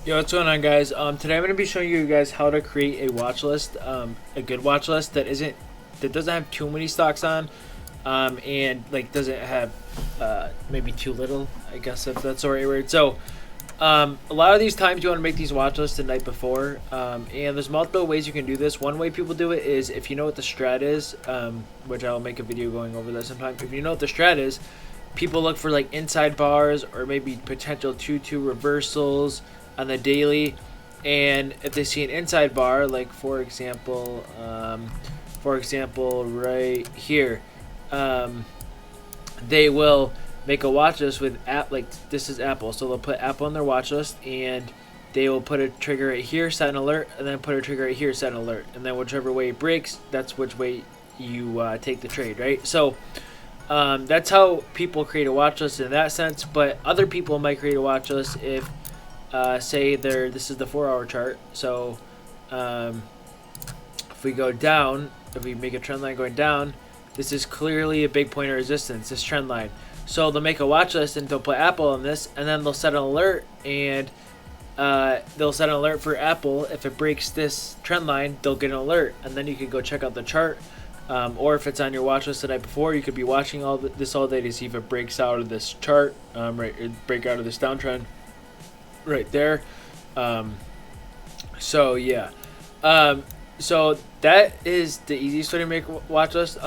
Yo, what's going on, guys? Today I'm going to be showing you guys how to create a watch list, a good watch list that doesn't have too many stocks on, and like doesn't have maybe too little, I guess, if that's the right word. So, a lot of these times you want to make these watch lists the night before, and there's multiple ways you can do this. One way people do it is if you know what the strat is, which I'll make a video going over that sometime. If you know what the strat is, people look for like inside bars or maybe potential 2-2 reversals on the daily, and if they see an inside bar, like for example right here, they will make a watch list with app, like this is Apple, so they'll put Apple on their watch list, and they will put a trigger right here, set an alert, and then put a trigger right here, set an alert, and then whichever way it breaks, that's which way you take the trade, right? So that's how people create a watch list in that sense. But other people might create a watch list if say this is the 4-hour chart. So if we go down, if we make a trend line going down, this is clearly a big point of resistance, this trend line. So they'll make a watch list and they'll put Apple on this, and then they'll set an alert, and they'll set an alert for Apple. If it breaks this trend line, they'll get an alert, and then you can go check out the chart. Or if it's on your watch list the night before, you could be watching this all day to see if it breaks out of this chart, break out of this downtrend right there. So yeah, so that is the easiest way to make a watch list.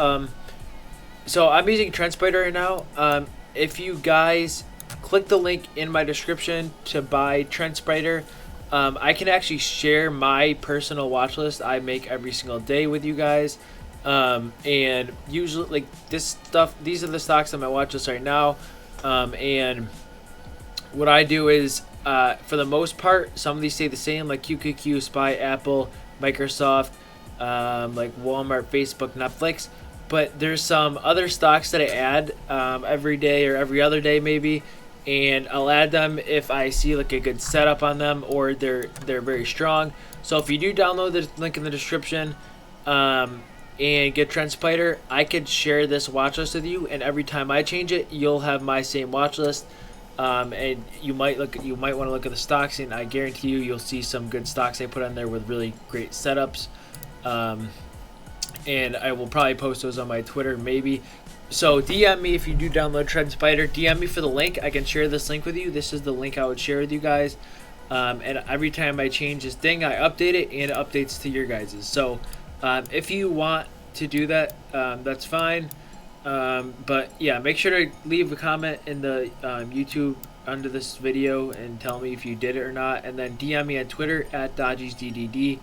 So I'm using TrendSpider right now. If you guys click the link in my description to buy TrendSpider, I can actually share my personal watch list I make every single day with you guys. And usually, like this stuff, these are the stocks on my watch list right now. And what I do is, for the most part, some of these stay the same, like QQQ, SPY, Apple, Microsoft, like Walmart, Facebook, Netflix. But there's some other stocks that I add every day or every other day maybe, and I'll add them if I see like a good setup on them or they're very strong. So if you do download the link in the description, and get TrendSpider, I could share this watch list with you, and every time I change it, you'll have my same watch list. And you might want to look at the stocks, and I guarantee you'll see some good stocks I put on there with really great setups. And I will probably post those on my Twitter maybe. So DM me if you do download TrendSpider. DM me for the link. I can share this link with you. This is the link I would share with you guys. And every time I change this thing, I update it, and it updates to your guys's. So if you want to do that, that's fine. But yeah, make sure to leave a comment in the YouTube under this video and tell me if you did it or not, and then DM me on Twitter at DodgiesDDD,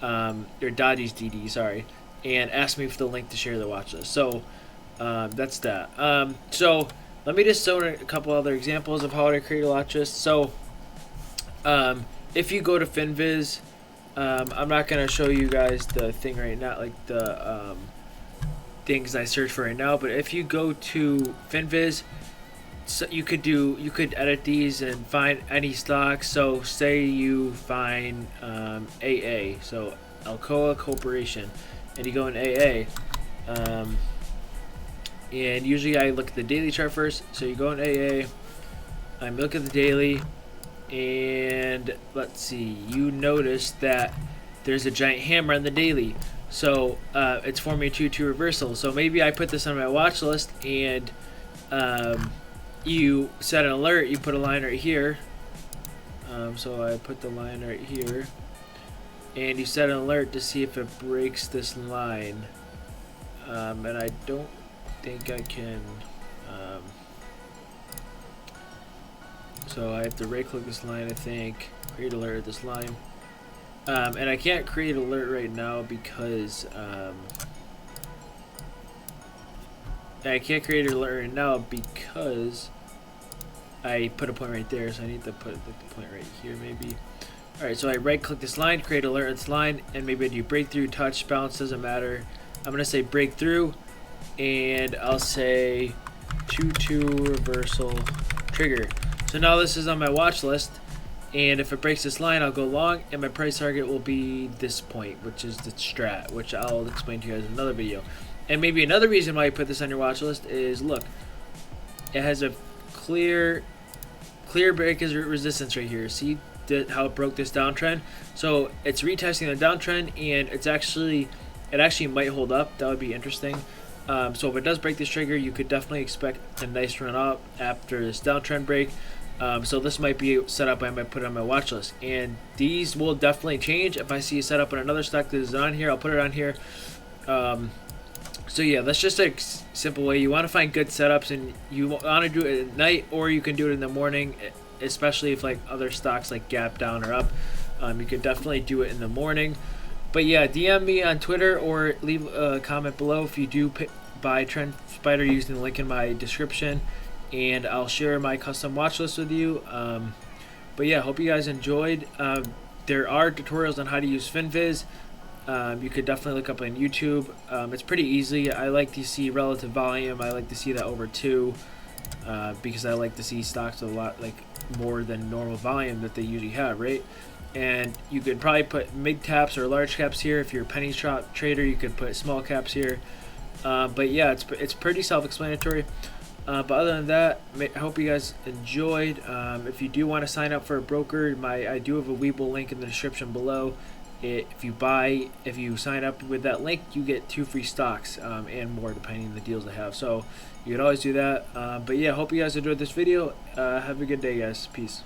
or DodgiesDD, sorry, and ask me for the link to share the watch list. So that's that. So let me just show a couple other examples of how to create a watch list. So if you go to FinViz, I'm not going to show you guys the thing right now, like the things I search for right now, but if you go to FinViz, so you could edit these and find any stocks. So say you find AA, so Alcoa Corporation, and you go in AA, and usually I look at the daily chart first. So you go in AA, I look at the daily, and let's see, you notice that there's a giant hammer on the daily, so it's forming a 2-2 reversal. So maybe I put this on my watch list, and you set an alert, you put a line right here, so I put the line right here, and you set an alert to see if it breaks this line, and I don't think I can. So I have to right click this line, I think, create alert at this line, and I can't create alert right now because I put a point right there, so I need to put the point right here maybe. Alright, so I right click this line, create alert at this line, and maybe I do breakthrough, touch, bounce, doesn't matter. I'm going to say breakthrough, and I'll say 2-2 reversal trigger. So now this is on my watch list, and if it breaks this line, I'll go long, and my price target will be this point, which is the strat, which I'll explain to you guys in another video. And maybe another reason why you put this on your watch list is, look, it has a clear break as resistance right here. See how it broke this downtrend. So it's retesting the downtrend, and it actually might hold up. That would be interesting. So if it does break this trigger, you could definitely expect a nice run up after this downtrend break. So this might be a setup I might put on my watch list, and these will definitely change. If I see a setup on another stock that is on here, I'll put it on here. So yeah, that's just a simple way. You want to find good setups, and you want to do it at night, or you can do it in the morning, especially if like other stocks like gap down or up. You can definitely do it in the morning. But yeah, DM me on Twitter or leave a comment below if you do buy TrendSpider using the link in my description, and I'll share my custom watch list with you. But yeah, hope you guys enjoyed. There are tutorials on how to use FinViz. You could definitely look up on YouTube. It's pretty easy. I like to see relative volume. I like to see that over 2 because I like to see stocks with a lot like more than normal volume that they usually have, right? And you could probably put mid caps or large caps here. If you're a penny stock trader, you could put small caps here. But yeah, it's pretty self-explanatory. But other than that, I hope you guys enjoyed. If you do want to sign up for a broker, I do have a Webull link in the description below. If you sign up with that link, you get 2 free stocks and more depending on the deals they have. So you can always do that. But yeah, hope you guys enjoyed this video. Have a good day, guys. Peace.